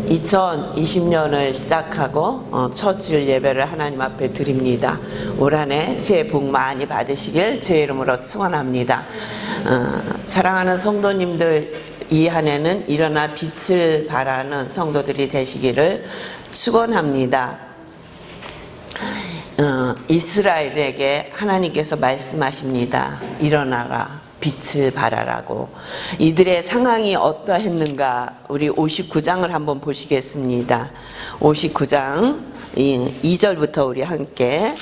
2020년을 시작하고 첫 주일 예배를 하나님 앞에 드립니다. 올 한 해 새해 복 많이 받으시길 주의 이름으로 축원합니다. 사랑하는 성도님들, 이 한 해는 일어나 빛을 발하는 성도들이 되시기를 축원합니다. 이스라엘에게 하나님께서 말씀하십니다. 일어나라, 빛을 발하라고. 이들의 상황이 어떠했는가, 우리 59장을 한번 보시겠습니다. 59장 2절부터 우리 함께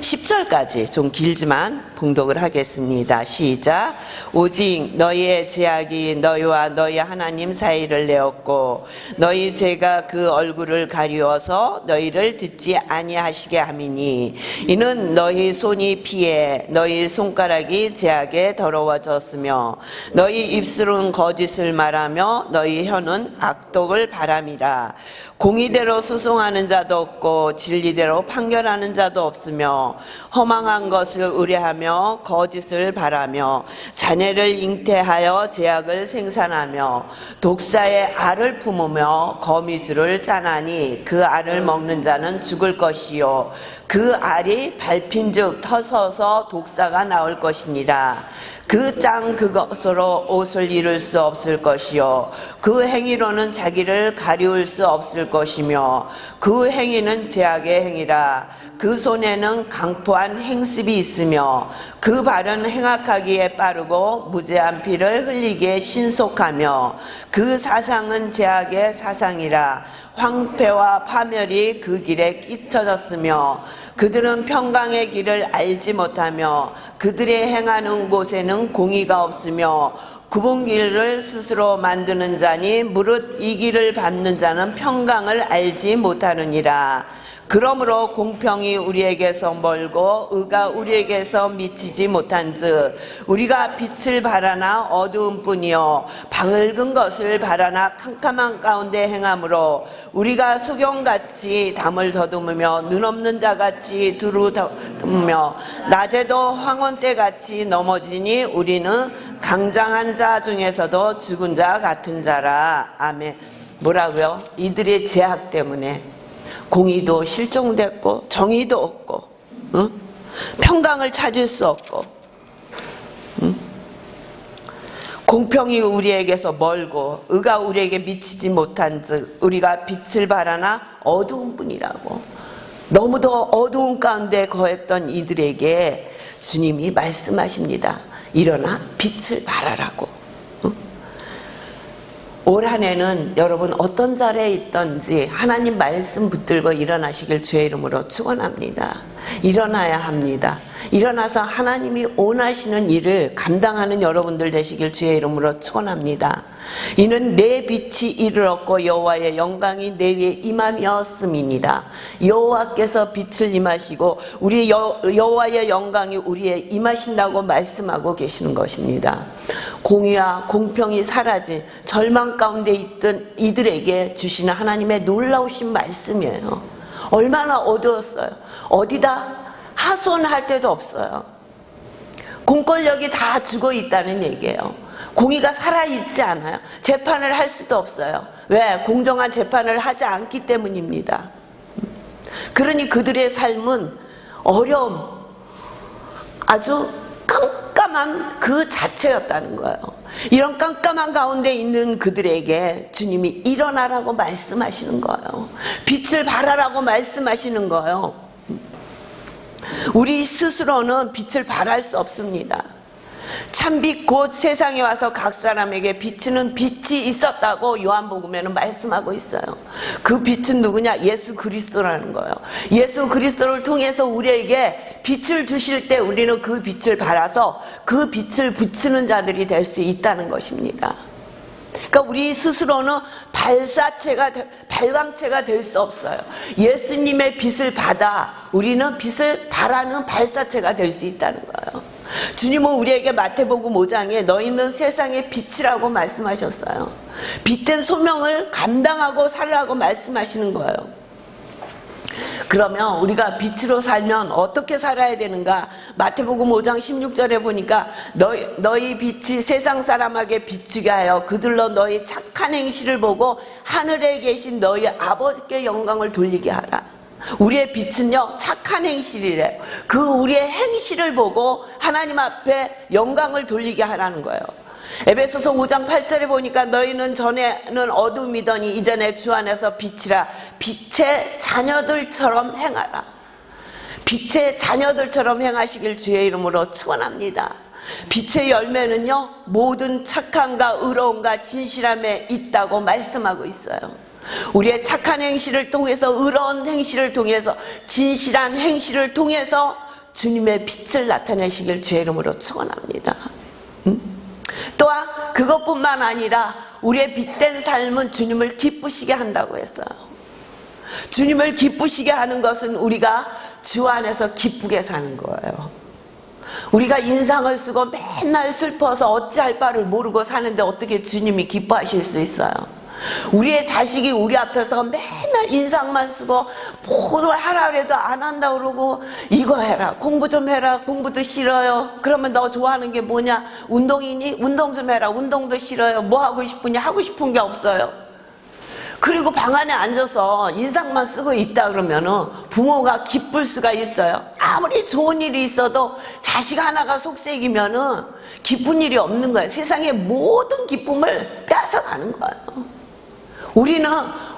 10절까지 좀 길지만 봉독을 하겠습니다. 시작. 오직 너희의 죄악이 너희와 너희 하나님 사이를 내었고 너희 죄가 그 얼굴을 가리워서 너희를 듣지 아니하시게 함이니 이는 너희 손이 피해 너희 손가락이 죄악에 더러워졌으며 너희 입술은 거짓을 말하며 너희 혀는 악독을 바람이라. 공의대로 수송하는 자도 없고 진리대로 판결하는 자도 없으며 허망한 것을 의뢰하며 거짓을 바라며 자녀를 잉태하여 죄악을 생산하며 독사의 알을 품으며 거미줄을 짜나니 그 알을 먹는 자는 죽을 것이요 그 알이 밟힌즉 터서서 독사가 나올 것이니라. 그 땅 그것으로 옷을 이룰 수 없을 것이요 그 행위로는 자기를 가리울 수 없을 것이며 그 행위는 죄악의 행위라. 그 손에는 강포한 행습이 있으며 그 발은 행악하기에 빠르고 무죄한 피를 흘리기에 신속하며 그 사상은 죄악의 사상이라. 황폐와 파멸이 그 길에 끼쳐졌으며 그들은 평강의 길을 알지 못하며 그들의 행하는 곳에는 공의가 없으며 굽은 길을 스스로 만드는 자니 무릇 이 길을 밟는 자는 평강을 알지 못하느니라. 그러므로 공평이 우리에게서 멀고 의가 우리에게서 미치지 못한즉 우리가 빛을 바라나 어두운 뿐이요 밝은 것을 바라나 캄캄한 가운데 행함으로 우리가 소경같이 담을 더듬으며 눈 없는 자같이 두루 더듬으며 낮에도 황혼때같이 넘어지니 우리는 강장한 자 중에서도 죽은 자 같은 자라. 아멘. 뭐라고요? 이들의 죄악 때문에 공의도 실종됐고 정의도 없고 평강을 찾을 수 없고 공평이 우리에게서 멀고 의가 우리에게 미치지 못한즉 우리가 빛을 바라나 어두운 뿐이라고. 너무도 어두운 가운데 거했던 이들에게 주님이 말씀하십니다. 일어나 빛을 발하라고. 올 한 해는 여러분 어떤 자리에 있던지 하나님 말씀 붙들고 일어나시길 주의 이름으로 축원합니다. 일어나야 합니다. 일어나서 하나님이 원하시는 일을 감당하는 여러분들 되시길 주의 이름으로 축원합니다. 이는 내 빛이 이르렀고 여호와의 영광이 내 위에 임함이었음이니라. 여호와께서 빛을 임하시고 우리 여호와의 영광이 우리에 임하신다고 말씀하고 계시는 것입니다. 공의와 공평이 사라진 절망 가운데 있던 이들에게 주시는 하나님의 놀라우신 말씀이에요. 얼마나 어두웠어요. 어디다 하소연할 데도 없어요. 공권력이 다 죽어 있다는 얘기예요. 공의가 살아있지 않아요. 재판을 할 수도 없어요. 왜? 공정한 재판을 하지 않기 때문입니다. 그러니 그들의 삶은 어려움, 아주 깜깜함 그 자체였다는 거예요. 이런 깜깜한 가운데 있는 그들에게 주님이 일어나라고 말씀하시는 거예요. 빛을 발하라고 말씀하시는 거예요. 우리 스스로는 빛을 발할 수 없습니다. 참빛 곧 세상에 와서 각 사람에게 비치는 빛이 있었다고 요한복음에는 말씀하고 있어요. 그 빛은 누구냐? 예수 그리스도라는 거예요. 예수 그리스도를 통해서 우리에게 빛을 주실 때 우리는 그 빛을 발하서 그 빛을 비추는 자들이 될 수 있다는 것입니다. 그러니까 우리 스스로는 발광체가 될 수 없어요. 예수님의 빛을 받아 우리는 빛을 발하는 발사체가 될 수 있다는 거예요. 주님은 우리에게 마태복음 5장에 너희는 세상의 빛이라고 말씀하셨어요. 빛된 소명을 감당하고 살라고 말씀하시는 거예요. 그러면 우리가 빛으로 살면 어떻게 살아야 되는가? 마태복음 5장 16절에 보니까 너희 빛이 세상 사람에게 비추게 하여 그들로 너희 착한 행실을 보고 하늘에 계신 너희 아버지께 영광을 돌리게 하라. 우리의 빛은요 착한 행실이래요. 그 우리의 행실을 보고 하나님 앞에 영광을 돌리게 하라는 거예요. 에베소서 5장 8절에 보니까 너희는 전에는 어둠이더니 이전에 주 안에서 빛이라. 빛의 자녀들처럼 행하라. 빛의 자녀들처럼 행하시길 주의 이름으로 축원합니다. 빛의 열매는요 모든 착함과 의로움과 진실함에 있다고 말씀하고 있어요. 우리의 착한 행실을 통해서, 의로운 행실을 통해서, 진실한 행실을 통해서 주님의 빛을 나타내시길 주의 이름으로 축원합니다. 또한 그것뿐만 아니라 우리의 빛된 삶은 주님을 기쁘시게 한다고 했어요. 주님을 기쁘시게 하는 것은 우리가 주 안에서 기쁘게 사는 거예요. 우리가 인상을 쓰고 맨날 슬퍼서 어찌할 바를 모르고 사는데 어떻게 주님이 기뻐하실 수 있어요? 우리의 자식이 우리 앞에서 맨날 인상만 쓰고 뭐를 하라 그래도 안 한다 그러고, 이거 해라, 공부 좀 해라, 공부도 싫어요. 그러면 너 좋아하는 게 뭐냐? 운동이니? 운동 좀 해라, 운동도 싫어요. 뭐 하고 싶으냐? 하고 싶은 게 없어요. 그리고 방 안에 앉아서 인상만 쓰고 있다 그러면은 부모가 기쁠 수가 있어요? 아무리 좋은 일이 있어도 자식 하나가 속색이면은 기쁜 일이 없는 거예요. 세상의 모든 기쁨을 뺏어가는 거예요. 우리는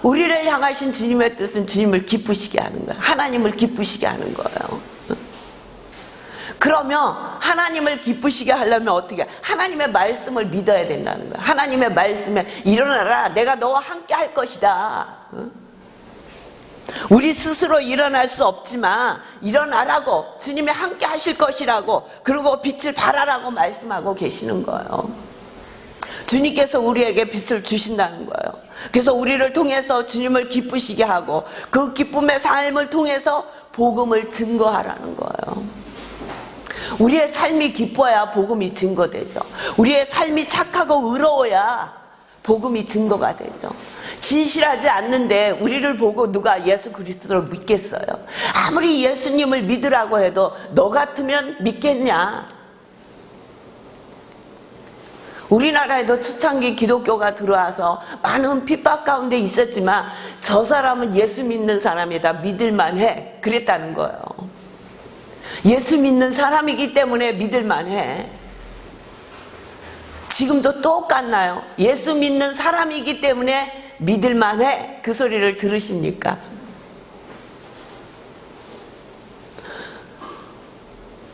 우리를 향하신 주님의 뜻은 주님을 기쁘시게 하는 거예요. 하나님을 기쁘시게 하는 거예요. 그러면 하나님을 기쁘시게 하려면 어떻게? 하나님의 말씀을 믿어야 된다는 거예요. 하나님의 말씀에 일어나라, 내가 너와 함께 할 것이다. 우리 스스로 일어날 수 없지만 일어나라고, 주님이 함께 하실 것이라고, 그리고 빛을 발하라고 말씀하고 계시는 거예요. 주님께서 우리에게 빛을 주신다는 거예요. 그래서 우리를 통해서 주님을 기쁘시게 하고 그 기쁨의 삶을 통해서 복음을 증거하라는 거예요. 우리의 삶이 기뻐야 복음이 증거되죠. 우리의 삶이 착하고 의로워야 복음이 증거가 되죠. 진실하지 않는데 우리를 보고 누가 예수 그리스도를 믿겠어요? 아무리 예수님을 믿으라고 해도 너 같으면 믿겠냐? 우리나라에도 초창기 기독교가 들어와서 많은 핍박 가운데 있었지만 저 사람은 예수 믿는 사람이다, 믿을만해, 그랬다는 거예요. 예수 믿는 사람이기 때문에 믿을만해. 지금도 똑같나요? 예수 믿는 사람이기 때문에 믿을만해, 그 소리를 들으십니까?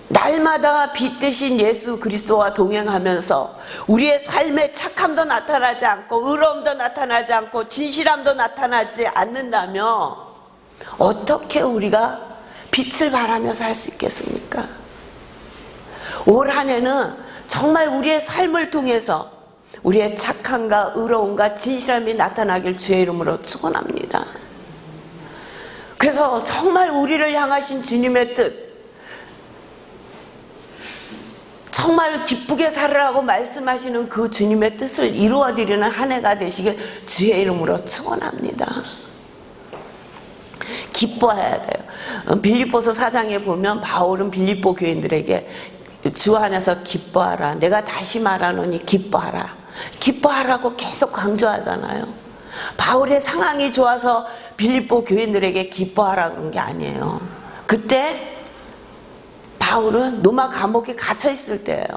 날마다 빛 대신 예수 그리스도와 동행하면서 우리의 삶에 착함도 나타나지 않고 의로움도 나타나지 않고 진실함도 나타나지 않는다면 어떻게 우리가 빛을 발하며 살 수 있겠습니까? 올 한 해는 정말 우리의 삶을 통해서 우리의 착함과 의로움과 진실함이 나타나길 주의 이름으로 축원합니다. 그래서 정말 우리를 향하신 주님의 뜻, 정말 기쁘게 살으라고 말씀하시는 그 주님의 뜻을 이루어드리는 한 해가 되시길 주의 이름으로 축원합니다. 기뻐해야 돼요. 빌립보서 4장에 보면 바울은 빌립보 교인들에게 주 안에서 기뻐하라, 내가 다시 말하노니 기뻐하라, 기뻐하라고 계속 강조하잖아요. 바울의 상황이 좋아서 빌립보 교인들에게 기뻐하라 그런 게 아니에요. 그때 바울은 로마 감옥에 갇혀 있을 때예요.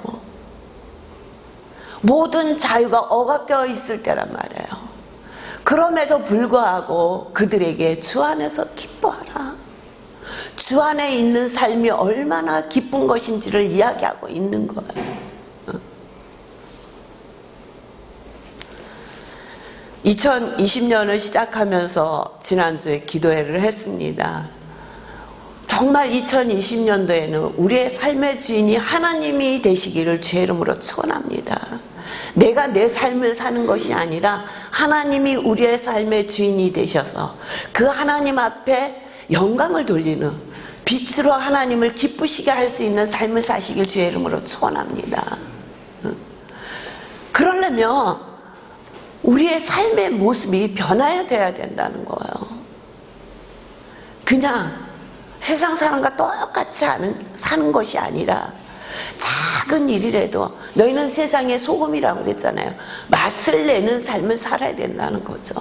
모든 자유가 억압되어 있을 때란 말이에요. 그럼에도 불구하고 그들에게 주 안에서 기뻐하라, 주 안에 있는 삶이 얼마나 기쁜 것인지를 이야기하고 있는 거예요. 2020년을 시작하면서 지난주에 기도회를 했습니다. 정말 2020년도에는 우리의 삶의 주인이 하나님이 되시기를 주의 이름으로 축원합니다. 내가 내 삶을 사는 것이 아니라 하나님이 우리의 삶의 주인이 되셔서 그 하나님 앞에 영광을 돌리는, 빛으로 하나님을 기쁘시게 할 수 있는 삶을 사시길 주의 이름으로 축원합니다. 그러려면 우리의 삶의 모습이 변화해야 돼야 된다는 거예요. 그냥 세상 사람과 똑같이 사는 것이 아니라 작은 일이라도 너희는 세상의 소금이라고 그랬잖아요. 맛을 내는 삶을 살아야 된다는 거죠.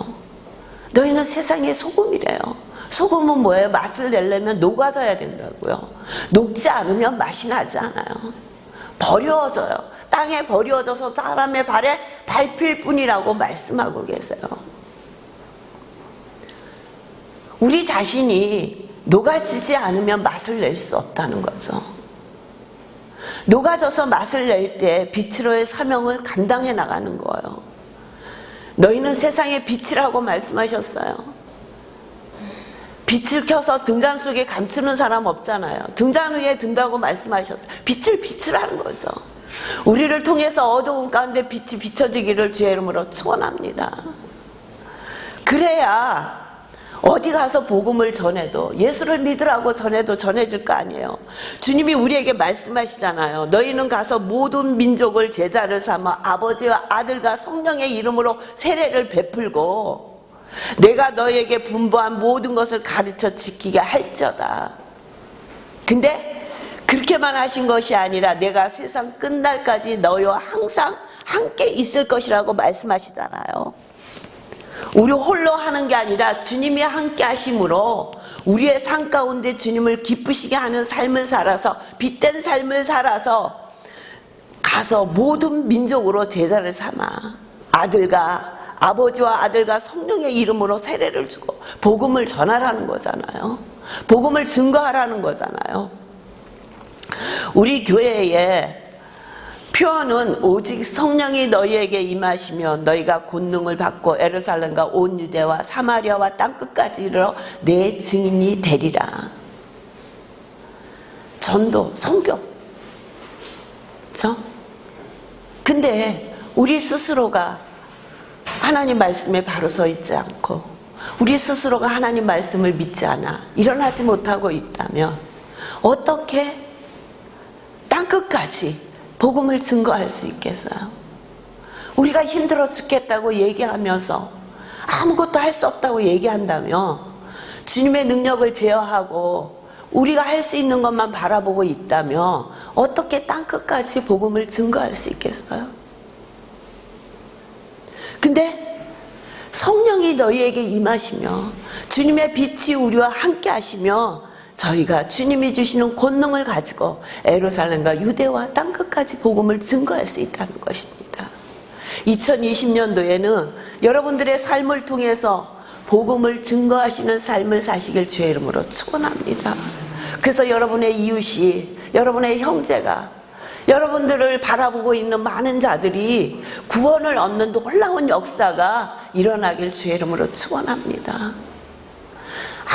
너희는 세상의 소금이래요. 소금은 뭐예요? 맛을 내려면 녹아져야 된다고요. 녹지 않으면 맛이 나지 않아요. 버려져요. 땅에 버려져서 사람의 발에 밟힐 뿐이라고 말씀하고 계세요. 우리 자신이 녹아지지 않으면 맛을 낼 수 없다는 거죠. 녹아져서 맛을 낼 때 빛으로의 사명을 감당해 나가는 거예요. 너희는 세상의 빛이라고 말씀하셨어요. 빛을 켜서 등잔 속에 감추는 사람 없잖아요. 등잔 위에 든다고 말씀하셨어요. 빛을 비추라는 거죠. 우리를 통해서 어두운 가운데 빛이 비춰지기를 주의 이름으로 축원합니다. 그래야 어디 가서 복음을 전해도, 예수를 믿으라고 전해도 전해질 거 아니에요. 주님이 우리에게 말씀하시잖아요. 너희는 가서 모든 민족을 제자를 삼아 아버지와 아들과 성령의 이름으로 세례를 베풀고 내가 너희에게 분부한 모든 것을 가르쳐 지키게 할지어다. 근데 그렇게만 하신 것이 아니라 내가 세상 끝날까지 너희와 항상 함께 있을 것이라고 말씀하시잖아요. 우리 홀로 하는 게 아니라 주님이 함께 하심으로 우리의 삶 가운데 주님을 기쁘시게 하는 삶을 살아서, 빛된 삶을 살아서 가서 모든 민족으로 제자를 삼아 아버지와 아들과 성령의 이름으로 세례를 주고 복음을 전하라는 거잖아요. 복음을 증거하라는 거잖아요. 우리 교회에 표현은 오직 성령이 너희에게 임하시며 너희가 권능을 받고 예루살렘과 온 유대와 사마리아와 땅끝까지 이르러 내 증인이 되리라. 전도, 선교. 그렇죠? 근데 우리 스스로가 하나님 말씀에 바로 서 있지 않고 우리 스스로가 하나님 말씀을 믿지 않아 일어나지 못하고 있다면 어떻게 땅끝까지 복음을 증거할 수 있겠어요? 우리가 힘들어 죽겠다고 얘기하면서 아무것도 할 수 없다고 얘기한다면 주님의 능력을 제어하고 우리가 할 수 있는 것만 바라보고 있다면 어떻게 땅끝까지 복음을 증거할 수 있겠어요? 근데 성령이 너희에게 임하시며 주님의 빛이 우리와 함께 하시며 저희가 주님이 주시는 권능을 가지고 예루살렘과 유대와 땅끝까지 복음을 증거할 수 있다는 것입니다. 2020년도에는 여러분들의 삶을 통해서 복음을 증거하시는 삶을 사시길 주의 이름으로 축원합니다. 그래서 여러분의 이웃이, 여러분의 형제가, 여러분들을 바라보고 있는 많은 자들이 구원을 얻는 놀라운 역사가 일어나길 주의 이름으로 축원합니다.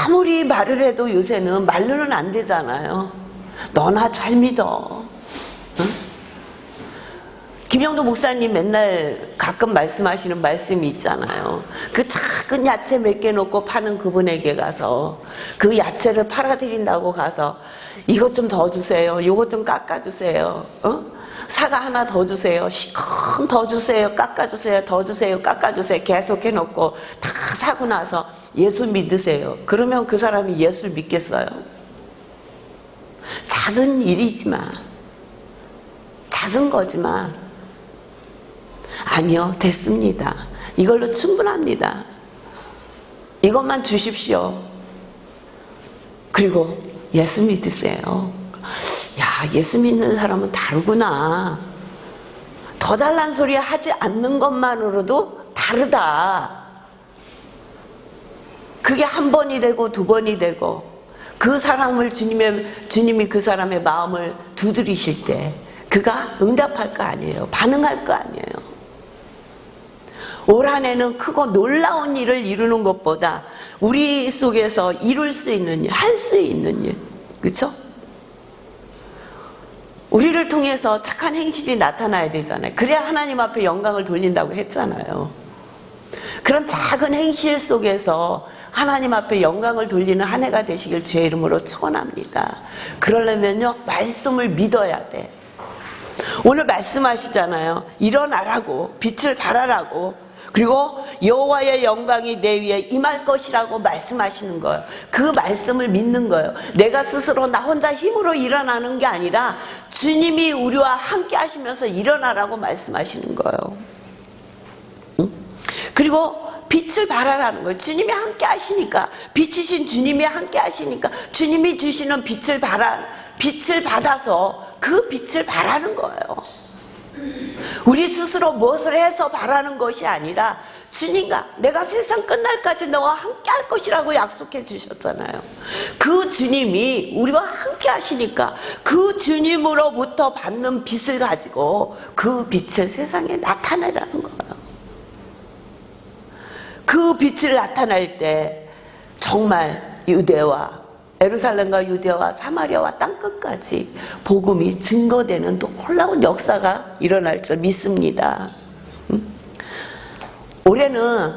아무리 말을 해도 요새는 말로는 안 되잖아요. 너나 잘 믿어. 응? 김영도 목사님 맨날 가끔 말씀하시는 말씀이 있잖아요. 그 작은 야채 몇 개 놓고 파는 그분에게 가서 그 야채를 팔아드린다고 가서 이것 좀 더 주세요. 이것 좀 깎아주세요. 사과 하나 더 주세요. 시큰 더 주세요. 깎아주세요. 더 주세요. 깎아주세요. 계속 해놓고 다 사고 나서 예수 믿으세요. 그러면 그 사람이 예수를 믿겠어요? 작은 일이지만, 작은 거지만 아니요, 됐습니다. 이걸로 충분합니다. 이것만 주십시오. 그리고 예수 믿으세요. 야, 예수 믿는 사람은 다르구나. 더 달란 소리 하지 않는 것만으로도 다르다. 그게 한 번이 되고 두 번이 되고 그 사람을 주님이 그 사람의 마음을 두드리실 때 그가 응답할 거 아니에요. 반응할 거 아니에요. 올 한 해는 크고 놀라운 일을 이루는 것보다 우리 속에서 이룰 수 있는 일, 할 수 있는 일, 그렇죠? 우리를 통해서 착한 행실이 나타나야 되잖아요. 그래야 하나님 앞에 영광을 돌린다고 했잖아요. 그런 작은 행실 속에서 하나님 앞에 영광을 돌리는 한 해가 되시길 주의 이름으로 축원합니다. 그러려면요, 말씀을 믿어야 돼. 오늘 말씀하시잖아요. 일어나라고, 빛을 발하라고. 그리고 여호와의 영광이 내 위에 임할 것이라고 말씀하시는 거예요. 그 말씀을 믿는 거예요. 내가 스스로 나 혼자 힘으로 일어나는 게 아니라 주님이 우리와 함께 하시면서 일어나라고 말씀하시는 거예요. 그리고 빛을 발하라는 거예요. 주님이 함께 하시니까, 빛이신 주님이 함께 하시니까 주님이 주시는 빛을 받아서 그 빛을 발하는 거예요. 우리 스스로 무엇을 해서 바라는 것이 아니라 주님과 내가 세상 끝날까지 너와 함께 할 것이라고 약속해 주셨잖아요. 그 주님이 우리와 함께 하시니까 그 주님으로부터 받는 빛을 가지고 그 빛을 세상에 나타내라는 거예요. 그 빛을 나타낼 때 정말 유대와 예루살렘과 유대와 사마리아와 땅끝까지 복음이 증거되는 또 놀라운 역사가 일어날 줄 믿습니다. 올해는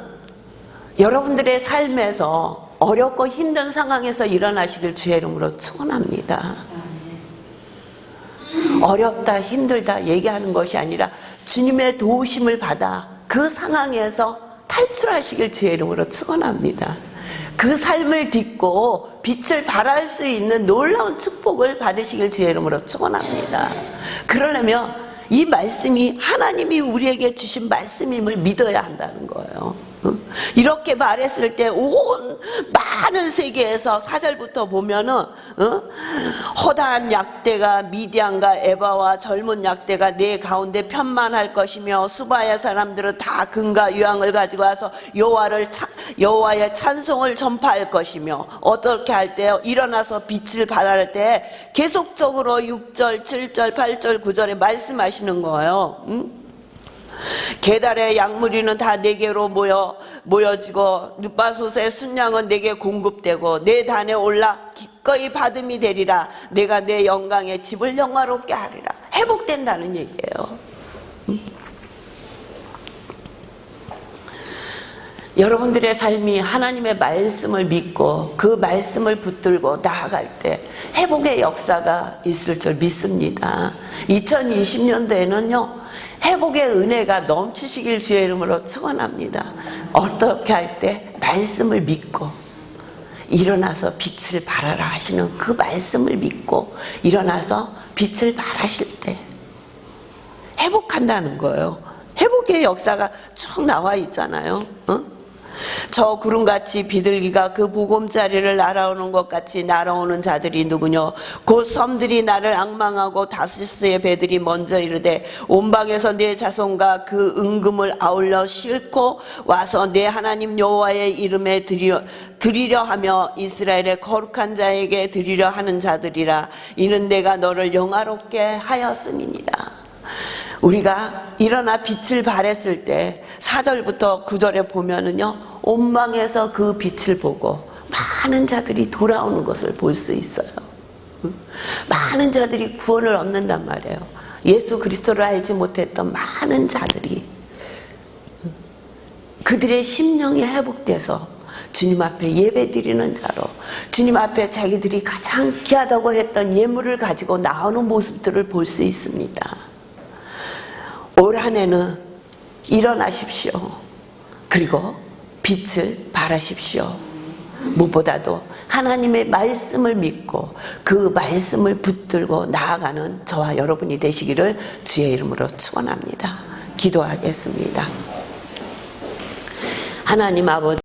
여러분들의 삶에서 어렵고 힘든 상황에서 일어나시길 주의 이름으로 축원합니다. 어렵다 힘들다 얘기하는 것이 아니라 주님의 도우심을 받아 그 상황에서 탈출하시길 주의 이름으로 축원합니다. 그 삶을 딛고 빛을 발할 수 있는 놀라운 축복을 받으시길 주의 이름으로 축원합니다. 그러려면 이 말씀이 하나님이 우리에게 주신 말씀임을 믿어야 한다는 거예요. 이렇게 말했을 때 온 많은 세계에서 4절부터 보면은 허다한 약대가 미디안과 에바와 젊은 약대가 내 가운데 편만할 것이며 수바의 사람들은 다 금과 유황을 가지고 와서 여호와의 찬송을 전파할 것이며 어떻게 할 때요? 일어나서 빛을 발할 때 계속적으로 6절, 7절, 8절, 9절에 말씀하시는 거예요. 게달의 양무리는 다 내게로 모여지고 룻바솥의 순양은 내게 공급되고 내 단에 올라 기꺼이 받음이 되리라. 내가 내 영광의 집을 영화롭게 하리라. 회복된다는 얘기예요. 여러분들의 삶이 하나님의 말씀을 믿고 그 말씀을 붙들고 나아갈 때 회복의 역사가 있을 줄 믿습니다. 2020년도에는요 회복의 은혜가 넘치시길 주의 이름으로 축원합니다. 어떻게 할 때 말씀을 믿고 일어나서 빛을 발하라 하시는 그 말씀을 믿고 일어나서 빛을 발하실 때 회복한다는 거예요. 회복의 역사가 쭉 나와 있잖아요. 저 구름같이 비둘기가 그 보금자리를 날아오는 것 같이 날아오는 자들이 누구뇨? 곧 섬들이 나를 앙망하고 다시스의 배들이 먼저 이르되 온방에서 내 자손과 그 은금을 아울러 싣고 와서 내 하나님 여호와의 이름에 드리려 하며 이스라엘의 거룩한 자에게 드리려 하는 자들이라. 이는 내가 너를 영화롭게 하였음이니라. 우리가 일어나 빛을 발했을 때 4절부터 9절에 보면은요 온망에서 그 빛을 보고 많은 자들이 돌아오는 것을 볼 수 있어요. 많은 자들이 구원을 얻는단 말이에요. 예수 그리스도를 알지 못했던 많은 자들이 그들의 심령이 회복돼서 주님 앞에 예배 드리는 자로 주님 앞에 자기들이 가장 귀하다고 했던 예물을 가지고 나오는 모습들을 볼 수 있습니다. 올 한 해는 일어나십시오. 그리고 빛을 발하십시오. 무엇보다도 하나님의 말씀을 믿고 그 말씀을 붙들고 나아가는 저와 여러분이 되시기를 주의 이름으로 축원합니다. 기도하겠습니다. 하나님 아버지